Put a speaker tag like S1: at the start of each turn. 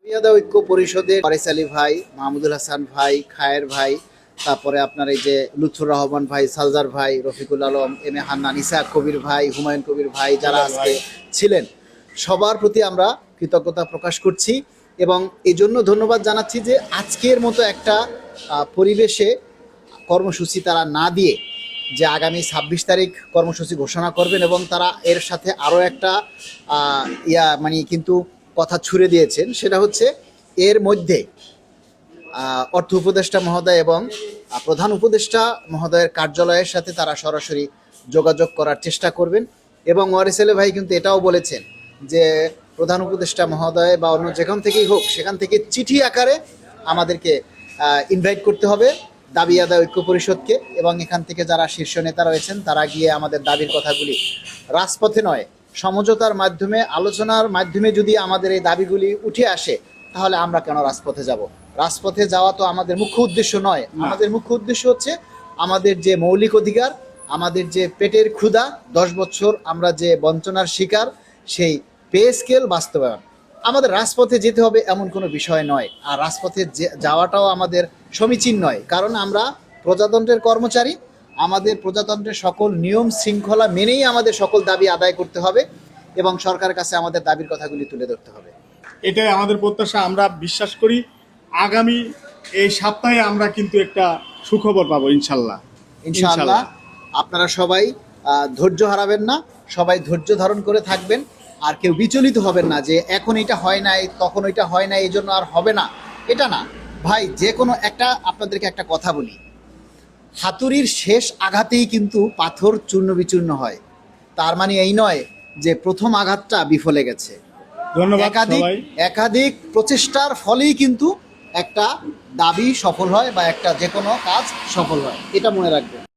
S1: পেয়াদা ঐক্য পরিষদের ফারিস আলী ভাই, মাহমুদুল হাসান ভাই, খায়ের ভাই, তারপরে আপনার এই যে লুৎফুর রহমান ভাই, সালজার ভাই, রফিকুল আলম, এম এ হান্নান, ইসা কবির ভাই, হুমায়ুন কবির ভাই যারা আজকে ছিলেন, সবার প্রতি আমরা কৃতজ্ঞতা প্রকাশ করছি এবং এই জন্য ধন্যবাদ জানাচ্ছি যে আজকের মতো একটা পরিবেশে কর্মসূচি তারা না দিয়ে যে আগামী ২৬ তারিখ কর্মসূচি ঘোষণা করবেন এবং তারা এর সাথে আরও একটা মানে কিন্তু কথা ছুড়ে দিয়েছেন, সেটা হচ্ছে এর মধ্যে অর্থ উপদেষ্টা মহোদয় এবং প্রধান উপদেষ্টা মহোদয়ের কার্যালয়ের সাথে তারা সরাসরি যোগাযোগ করার চেষ্টা করবেন এবং ওয়ারিস আলী ভাই কিন্তু এটাও বলেছেন যে প্রধান উপদেষ্টা মহোদয় বা অন্য যেখান থেকেই হোক সেখান থেকে চিঠি আকারে আমাদেরকে ইনভাইট করতে হবে দাবি আদায় ঐক্য পরিষদকে এবং এখান থেকে যারা শীর্ষ নেতা রয়েছেন তারা গিয়ে আমাদের দাবির কথাগুলি রাজপথে নয় সমঝোতার মাধ্যমে আলোচনার মাধ্যমে যদি আমাদের এই দাবিগুলি উঠে আসে তাহলে আমরা কেন রাজপথে যাব? রাজপথে যাওয়া তো আমাদের মুখ্য উদ্দেশ্য নয়। আমাদের মুখ্য উদ্দেশ্য হচ্ছে আমাদের যে মৌলিক অধিকার, আমাদের যে পেটের ক্ষুধা, 10 বছর আমরা যে বঞ্চনার শিকার, সেই পে স্কেল বাস্তবায়ন। আমাদের রাজপথে যেতে হবে এমন কোনো বিষয় নয়, আর রাজপথে যাওয়াটাও আমাদের সমীচীন নয়, কারণ আমরা প্রজাতন্ত্রের কর্মচারী। আমাদের প্রজাতন্ত্রের সকল নিয়ম শৃঙ্খলা মেনেই আমাদের সকল দাবি আদায় করতে হবে এবং সরকারের কাছে আমাদের দাবির কথাগুলি তুলে ধরতে হবে।
S2: এটাই আমাদের প্রত্যাশা। আমরা বিশ্বাস করি আগামী এই সপ্তাহে আমরা কিন্তু একটা সুখবর পাবো ইনশাল্লাহ।
S1: ইনশাআল্লাহ আপনারা সবাই ধৈর্য হারাবেন না, সবাই ধৈর্য ধারণ করে থাকবেন আর কেউ বিচলিত হবেন না যে এখন এটা হয় নাই তখন ওইটা হয় না এই জন্য আর হবে না, এটা না ভাই। যে কোনো একটা আপনাদেরকে একটা কথা বলি, হাতুড়ির শেষ আঘাতেই কিন্তু পাথর চূর্ণ বিচূর্ণ হয়। তার মানে এই নয় যে প্রথম আঘাতটা বিফলে গেছে।
S2: ধন্যবাদ।
S1: একাধিক প্রচেষ্টার ফলেই কিন্তু একটা দাবি সফল হয় বা একটা যে কোনো কাজ সফল হয়, এটা মনে রাখবেন।